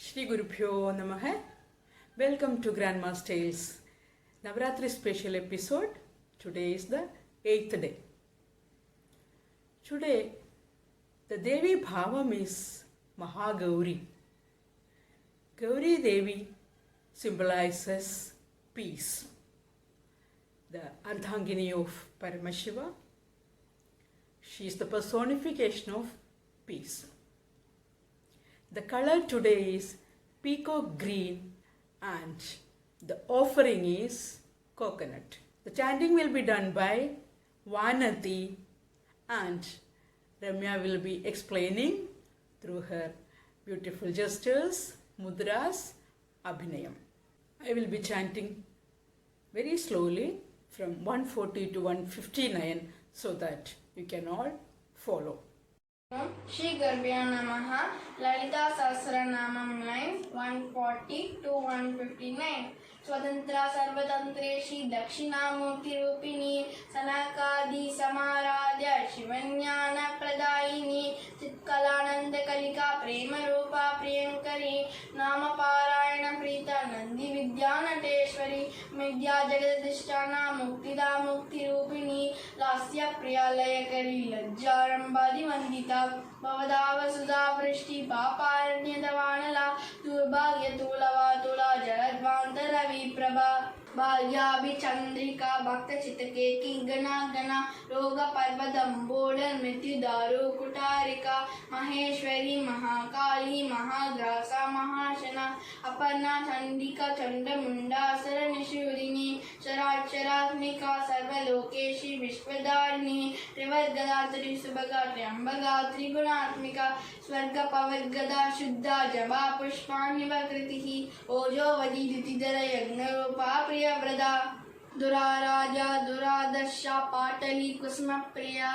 Shri Gurubhyo Namaha. Welcome to Grandma's Tales Navratri special episode. Today is the 8th day. Today the Devi Bhavam is Mahagauri. Gauri Devi symbolizes peace. The Ardhangini of Paramashiva. She is the personification of peace. The color today is peacock green and the offering is coconut. The chanting will be done by Vanati and Ramya will be explaining through her beautiful gestures, mudras, abhinayam. I will be chanting very slowly from 140 to 159 so that you can all follow. Shri Gurubhyo Namaha. Lalita Sahasranamam line 140 to 159. स्वतंत्रा सर्वतंत्रेशी Dakshinamurti रूपिणी सनकादि समाराध्य शिवज्ञान प्रदायिनी चित्कलानंद कलिका प्रेम रूपा प्रियंकरी नाम पारायण प्रीता नंदी विद्या नटेश्वरी विद्या जगदधिष्ठाना मुक्तिदा मुक्ति रूपिणी लास्य प्रियालय करी लज्जारंभादि वंदिता भवदाव सुधा वृष्टि पापारण्य दवानला दुर्भाग्य तुलवा तुला जलद्वांतर विप्रभा भाग्याभिचंद्रिका भक्त चितके की गणा गणा रोग पर्वतंबोधर मृत्यु दारु कुटारिका महेश्वरी महाकाली महाग्रासा महाशना अपर्णा चंडिका चंडमुंडा सरनिशूदिनी चराचरात्मिका सर्वलोकेशी विश्वधारिणी त्रिवर्गदा त्रिसुभगा त्र्यंबगा त्रिगुणात्मिका स्वर्ग पवर्गदा शुद्धा जवा पुष्पाणिव कृतिः ओजोवती द्युतिधर यज्ञरूपा प्रियव्रता दुराराजा दुरादर्शा पाटली कुसुम प्रिया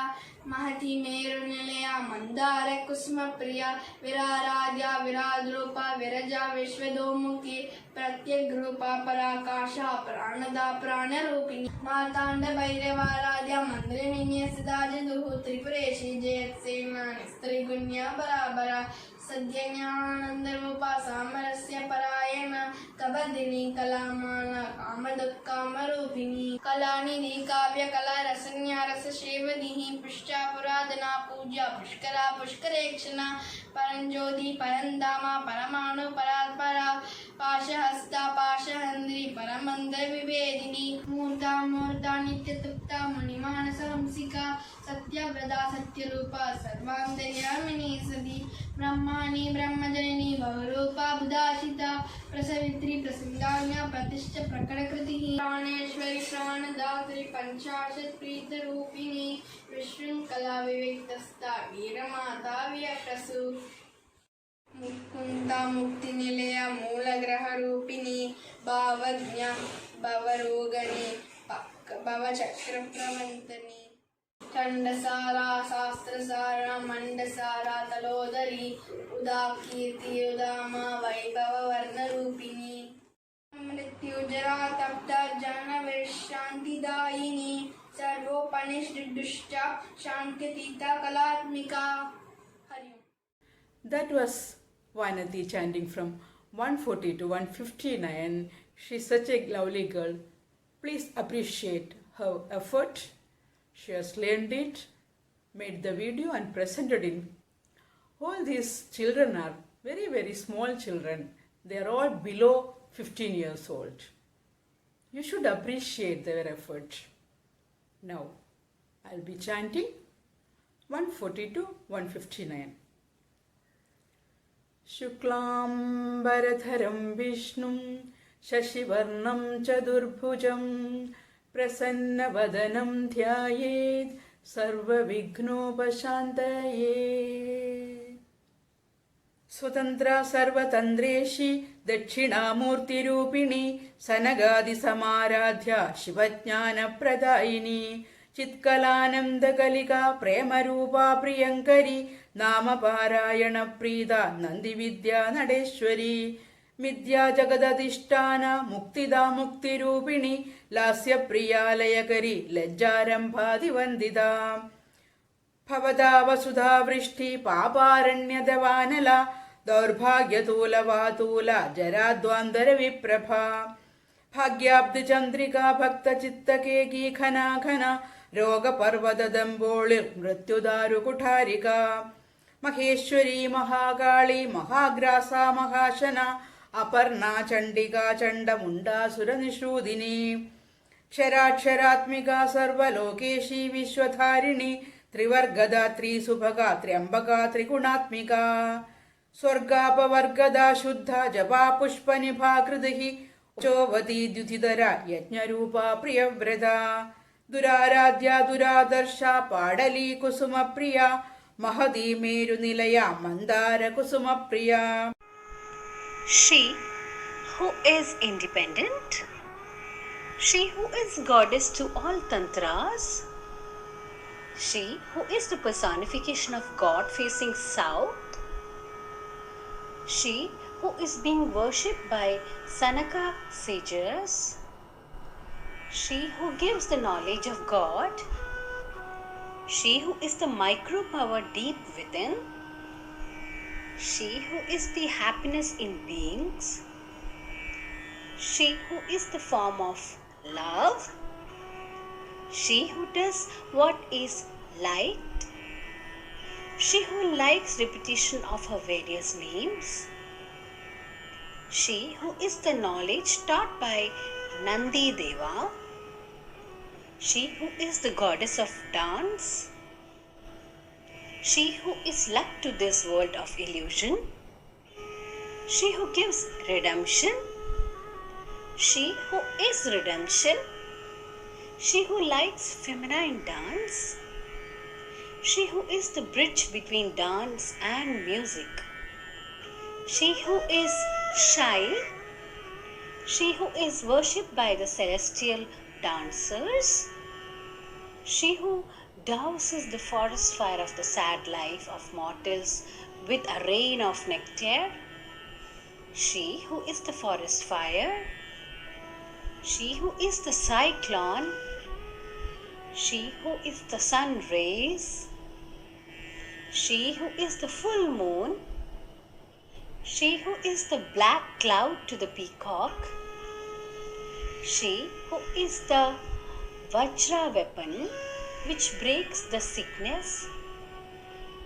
महति मेरुनिलया मंदार कुसुम प्रिया विराराध्या विराद्रूपा विरजा विश्वदोमुखी प्रत्येक रूपा पराकाशा प्राणदा प्राणरूपिणी मार्तांड भैरवाराध्या मंद्रिणी सदा जदुः त्रिपुरेशी जयत्सेना स्त्रीगुण्या बराबरा सद्यज्ञानंद रूपा सामरस्य परायण कबदिनी कलामाना कामदुःकामरूपिणी कलानिधि काव्य कला रसन्या रससेवदिः पुष्टा पुरादना पूज्या पुष्करा पुष्करेक्षणा परंज्योति परंधामा परमाणु परात्परा पाशहस्ता पाशहंद्री परमंत्र विभेदिनी मूर्ता मूर्ता नित्यतृप्ता मणिमानस हंसिका सत्यव्रता सत्यरूपा सर्वान्तर्यामिनी सदी ब्रह्माणि ब्रह्मजननी बहुरूपा बुधाशिता प्रसवित्री प्रसन्नान्या प्रतिष्ठ प्रकटकृतिः प्राणेश्वरी प्राणदात्री पंचाशत् प्रीतरूपिणी विशृङ्खला विविक्तस्था वीरमाता व्यक्रसु मुक्ता मुक्तिनिलया मूलग्रहरूपिणी भावज्ञा भवरोगणी भवचक्रप्रवन्तनी खंडसारा शास्त्रसारा मंडसारा तलोदरी उदाकीर्ति उदामा वैभव वर्णरूपिणी मृत्युजरा तप्ता जनविश्रांतिदायिनी सर्वोपनिषदुष्टा शांत्यतीता कलात्मिका. That was Vanati chanting from 140 to 159. She's such a lovely girl. Please appreciate her effort. She has learned it, made the video and presented it. All these children are very, very small children. They are all below 15 years old. You should appreciate their effort. Now, I'll be chanting 140 to 159. Shuklambaradharam Vishnum Shashivarnam Chadurbhujam Prasannavadanam Dhyayed Sarvavighnopashantaye. Swatantra Sarvatandreshi Dakshinamurti Rupini Sanagadi Samaradhya Shivajnana Pradayini Chitkalananda Kalika Premarupa Priyankari Nama Parayana Prida Nandi Vidya Nadeshwari Midya Jagadadishtana Muktida Mukti Rupini Lasya Priyalayakari Lajjarambhadi Vandida Bhavada Vasudha Vrishti Paparanya Devanala దౌర్భాగ్యతూలవాతూల జరాద్వాందర విప్రభా భాగ్యాబ్దిచంద్రికా భక్తచిత్తకేకీ ఘనా ఘన రోగపర్వతదంబోళిర్ మృత్యుదారుకుఠారికా మహేశ్వరీ మహాకాళీ మహాగ్రాసా మహాశన అపర్ణా చండికా చండముండాసురనిషూదిని క్షరాక్షరాత్మికా సర్వలోకేశీ విశ్వధారిణి త్రివర్గదాత్రీ సుభగా త్ర్యంబకా త్రిగుణాత్మికా స్వర్గాపవర్గదా శుద్ధ జపా పుష్పనిభాకృతి చోవతీ ద్యుతిధర యజ్ఞరూపా ప్రియవ్రత దురారాధ్య దురాదర్శ పాడలీ కుసుమ ప్రియ మహదీ మేరు నిలయ మందార కుసుమ ప్రియ. She who is independent, she who is goddess to all tantras, she who is the personification of God facing south, she who is being worshipped by Sanaka sages, she who gives the knowledge of God, she who is the micro power deep within, she who is the happiness in beings, she who is the form of love, she who does what is light, she who likes repetition of her various names, she who is the knowledge taught by Nandi Deva, she who is the goddess of dance, she who is luck to this world of illusion, she who gives redemption, she who is redemption, she who likes feminine dance, she who is the bridge between dance and music, she who is shy, she who is worshipped by the celestial dancers, she who douses the forest fire of the sad life of mortals with a rain of nectar, she who is the forest fire, she who is the cyclone, she who is the sun rays, she who is the full moon, she who is the black cloud to the peacock, she who is the Vajra weapon which breaks the sickness,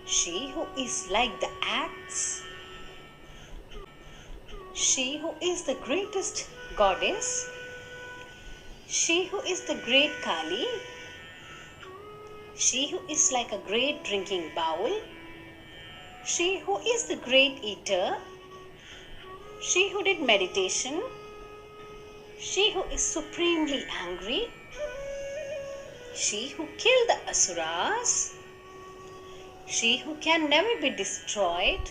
she who is like the axe, she who is the greatest goddess, she who is the great Kali, she who is like a great drinking bowl, she who is the great eater, she who did meditation, she who is supremely angry, she who killed the asuras, she who can never be destroyed,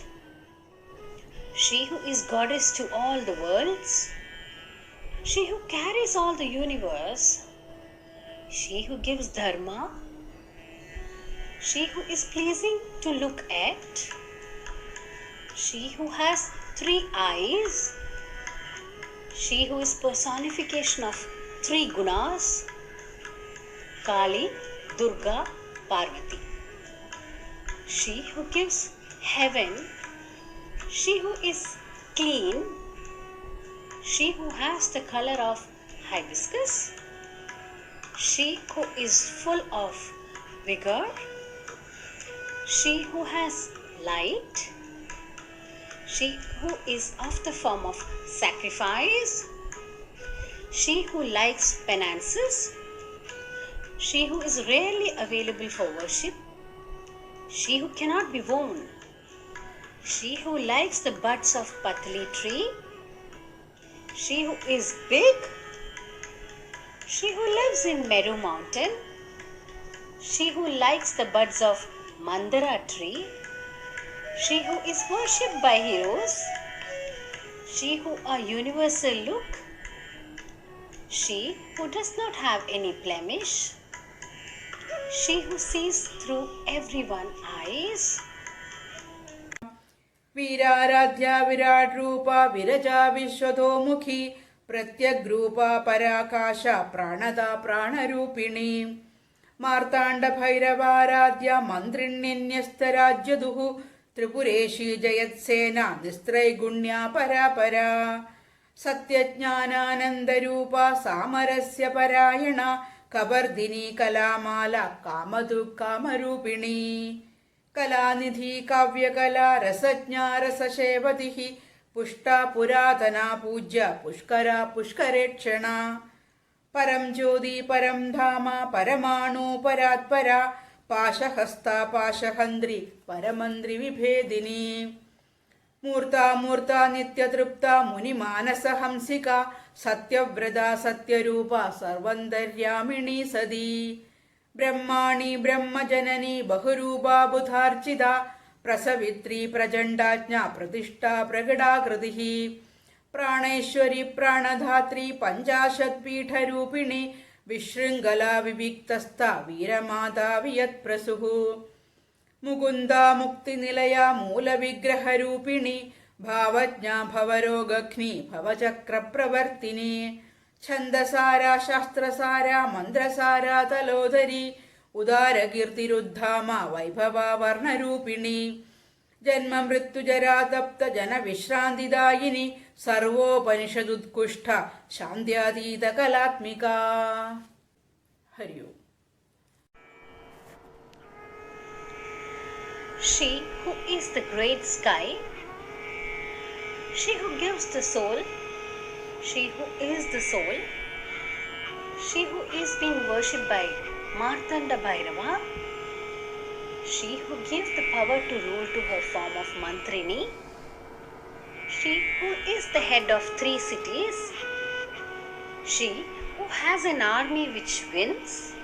she who is goddess to all the worlds, she who carries all the universe, she who gives dharma, she who is pleasing to look at, she who has 3 eyes, she who is personification of 3 gunas, Kali, Durga, Parvati. She who gives heaven, she who is clean, she who has the color of hibiscus, she who is full of vigor, she who has light, she who is of the form of sacrifice, she who likes penances, she who is rarely available for worship, she who cannot be won, she who likes the buds of patli tree, she who is big, she who lives in Meru mountain, she who likes the buds of Mandara tree, she who is worshipped by heroes, she who a universal look, she who does not have any blemish, she who sees through everyone's eyes. వీరారాధ్య Virat రూప విరజా విశ్వతోముఖి ప్రత్యగ్రూప పరాకాశ ప్రాణద ప్రాణరూపిణి మార్తాండ భైరవారాధ్య మంత్రిణ్యన్యస్తరాజ్యదుః त्रिपुरेशी जयत्सेना निस्त्रैगुण्या परापरा सत्यज्ञानानन्दरूपा सामरस्य परायणा कवर्दिनी कलामाला कामधुक्कामरूपिणी कलानिधि काव्यकला रसज्ञा रससेवतिः पुष्टा पुरातना पूज्या पुष्करा पुष्करेक्षणा परं ज्योति परं धाम परमाणु परात्परा पाशहस्ता पाशहन्त्री परमन्त्रि विभेदिनी मूर्ता मूर्ता नित्यतृप्ता मुनिमानसहंसिका सत्यव्रता सत्यरूपा सर्वन्तर्यामिणी सदी ब्रह्माणि ब्रह्मजननी बहुरूपा बुधार्चिता प्रसवित्री प्रचण्डाज्ञा प्रतिष्ठा प्रगडाकृतिः प्राणेश्वरी प्राणधात्री पञ्चाशत्पीठरूपिणी विशृङ्खला विविक्तस्था वीरमाता वियत्प्रसुः मुकुन्दा मुक्तिनिलया मूलविग्रहरूपिणी भावज्ञा भवरोगघ्नी भवचक्रप्रवर्तिनी छन्दसारा शास्त्रसारा मन्त्रसारा तलोदरी उदारकीर्तिरुद्धामा वैभवा वर्णरूपिणी जन्ममृत्युजरातप्तजनविश्रान्तिदायिनी सर्वोपनिषदुत्कृष्टा शान्त्यातीतकलात्मिका हरि ओम्। She who is the great sky, she who gives the soul, she who is the soul, she who is being worshipped by Martanda Bhairava, she who gives the power to rule to her form of Mantrini, she who is the head of 3 cities, she who has an army which wins,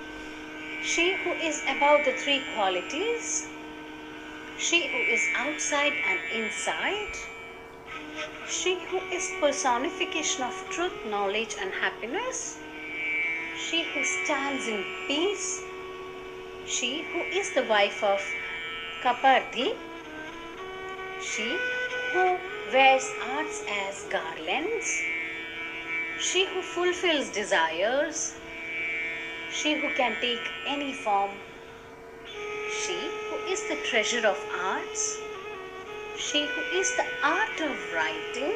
she who is above the 3 qualities, she who is outside and inside, she who is personification of truth, knowledge and happiness, she who stands in peace, she who is the wife of Kapardhi, she who wears arts as garlands, she who fulfills desires, she who can take any form, she who is the treasure of arts, she who is the art of writing,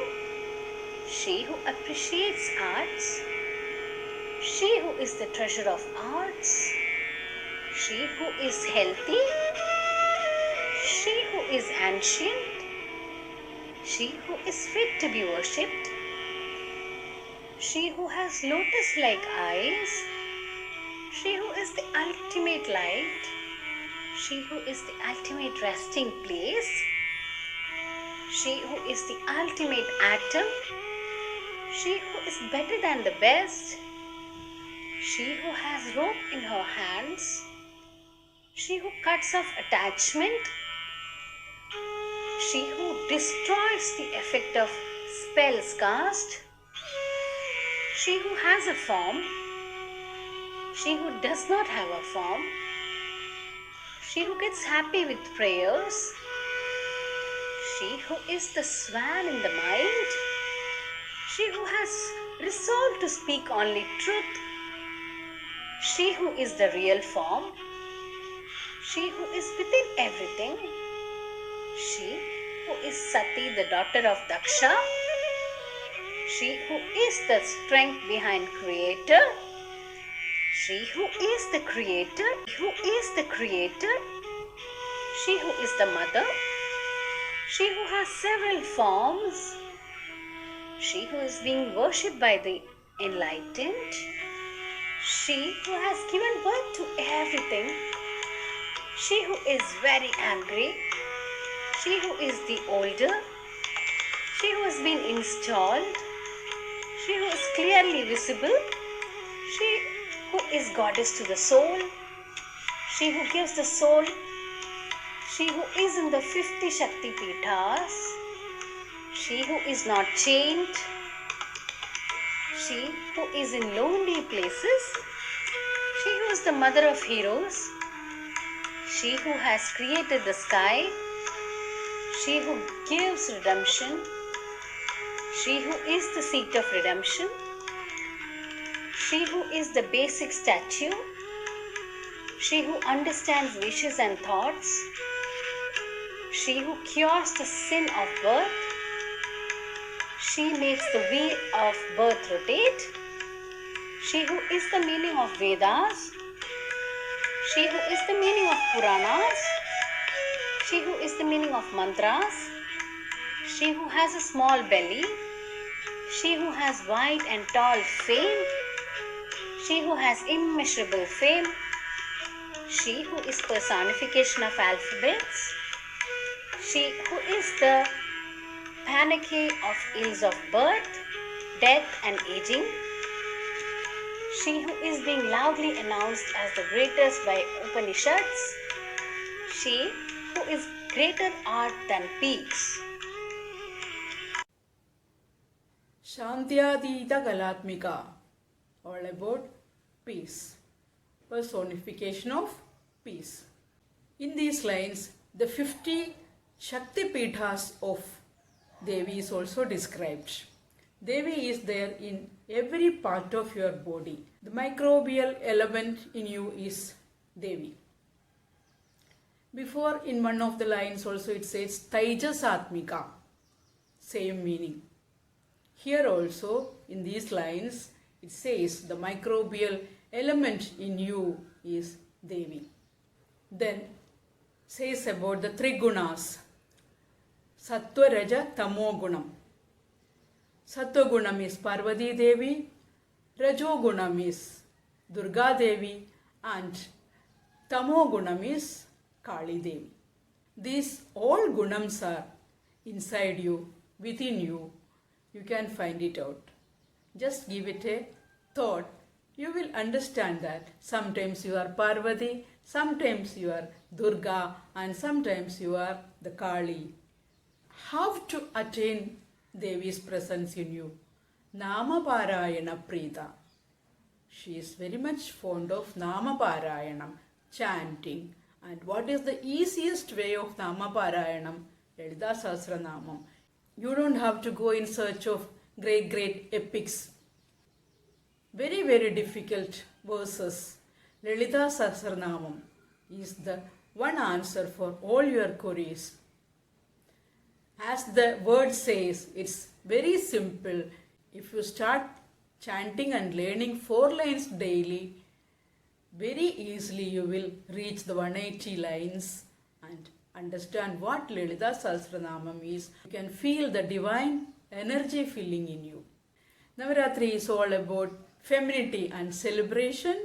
she who appreciates arts, she who is the treasure of arts, she who is healthy, she who is ancient, she who is fit to be worshipped, she who has lotus-like eyes, she who is the ultimate light, she who is the ultimate resting place, she who is the ultimate atom, she who is better than the best, she who has rope in her hands, she who cuts off attachment, she who destroys the effect of spells cast, she who has a form, she who does not have a form, she who gets happy with prayers, she who is the swan in the mind, she who has resolved to speak only truth, she who is the real form, she who is within everything, she who is Sati, the daughter of Daksha, she who is the strength behind Creator, she who is the Creator, who is the Creator, she who is the Mother, she who has several forms, she who is being worshipped by the enlightened, she who has given birth to everything, she who is very angry, she who is the older, she who has been installed, she who is clearly visible, she who is goddess to the soul, she who gives the soul, she who is in the 50 Shakti Pithas, she who is not chained, she who is in lonely places, she who is the mother of heroes, she who has created the sky, she who gives redemption, she who is the seat of redemption, she who is the basic statue, she who understands wishes and thoughts, she who cures the sin of birth, she makes the wheel of birth rotate, she who is the meaning of Vedas, she who is the meaning of Puranas, she who is the meaning of mantras, she who has a small belly, she who has wide and tall fame, she who has immeasurable fame, she who is personification of alphabets, she who is the panacea of ills of birth, death and aging, she who is being loudly announced as the greatest by Upanishads, she who is greater art than peaks. Shantyadita Kalatmika, all about peace, personification of peace. In these lines, the 50 Shakti Pithas of Devi is also described. Devi is there in every part of your body. The microbial element in you is Devi. Before, in one of the lines also it says Taijas Atmika, same meaning. Here also in these lines it says the microbial element in you is Devi. Then says about the three gunas, Sattva, Raja, Tamo Gunam. Sattva Gunam is Parvati Devi, Rajo Gunam is Durga Devi, and Tamo Gunam is Kali Devi. These all gunams are inside you, within you. You can find it out. Just give it a thought. You will understand that sometimes you are Parvati, sometimes you are Durga, and sometimes you are the Kali. How to attain Devi's presence in you? Nama Parayana Prita. She is very much fond of Nama Parayanam, chanting. And what is the easiest way of Nama Parayanam? Lalita Sahasranamam. You don't have to go in search of great epics. Very, very difficult verses. Lalita Sahasranamam is the one answer for all your queries. As the word says, it's very simple. If you start chanting and learning 4 lines daily, very easily you will reach the 180 lines and understand what Lalita Sahasranamam is. You can feel the divine energy filling in you. Navaratri is all about femininity and celebration,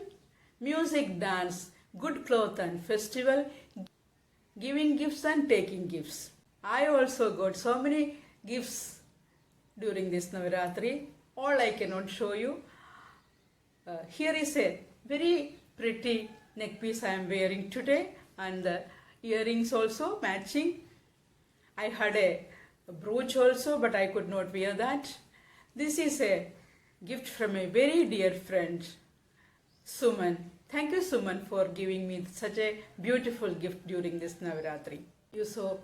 music, dance, good cloth and festival, giving gifts and taking gifts. I also got so many gifts during this Navaratri. All I cannot show you. Here is a very pretty neck piece I am wearing today, and the earrings also matching. I had a brooch also, but I could not wear that. This is a gift from a very dear friend, Suman. Thank you, Suman, for giving me such a beautiful gift during this Navaratri. You saw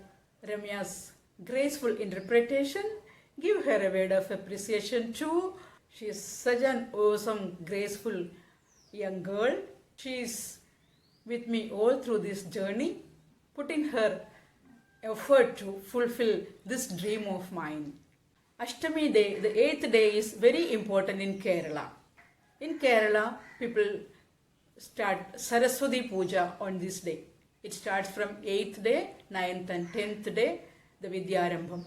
Ramya's graceful interpretation. Give her a word of appreciation too. She is such an awesome, graceful young girl. She is with me all through this journey, putting her effort to fulfill this dream of mine. Ashtami day, the 8th day, is very important in Kerala. In Kerala, people start Saraswati Puja on this day. It starts from 8th day, 9th and 10th day, the Vidyarambham.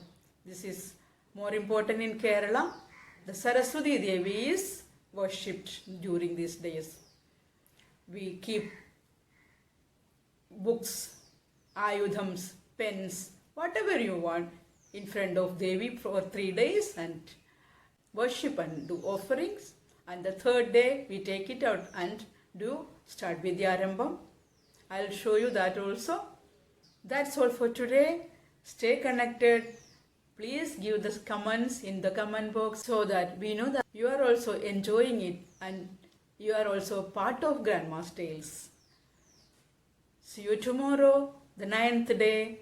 This is more important in Kerala. The Saraswati Devi is worshipped during these days. We keep books, ayudhams, pens, whatever you want in front of Devi for 3 days and worship and do offerings. And the 3rd day we take it out and start Vidyarambham. I'll show you that also. That's all for today. Stay connected. Please give the comments in the comment box so that we know that you are also enjoying it and you are also part of Grandma's Tales. See you tomorrow, the 9th day.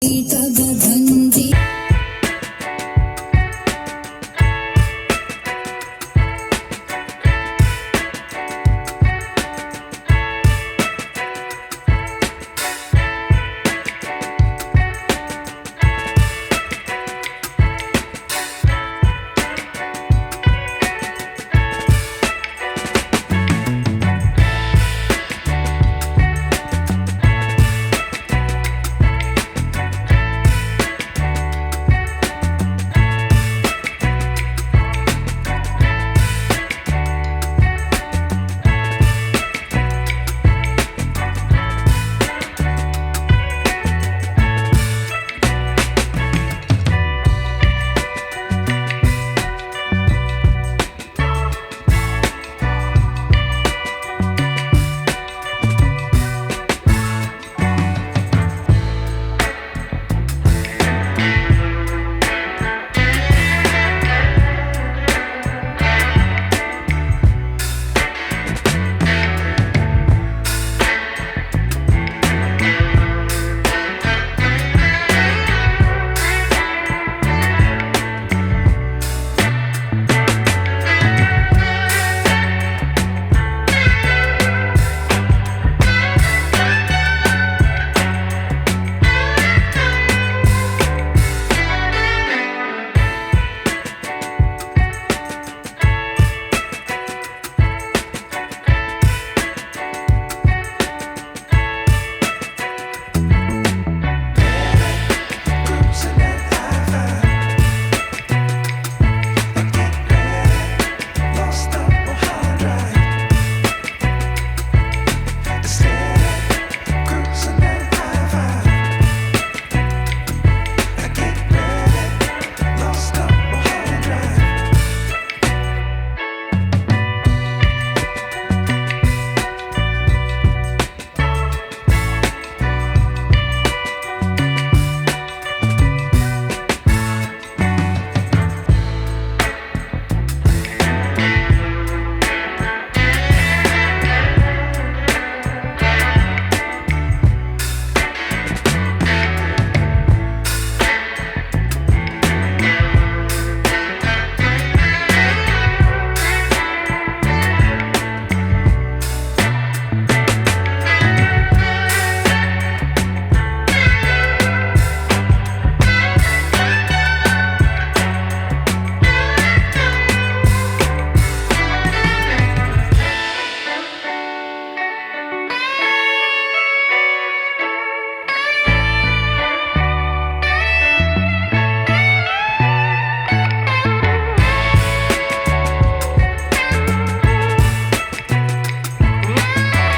Ita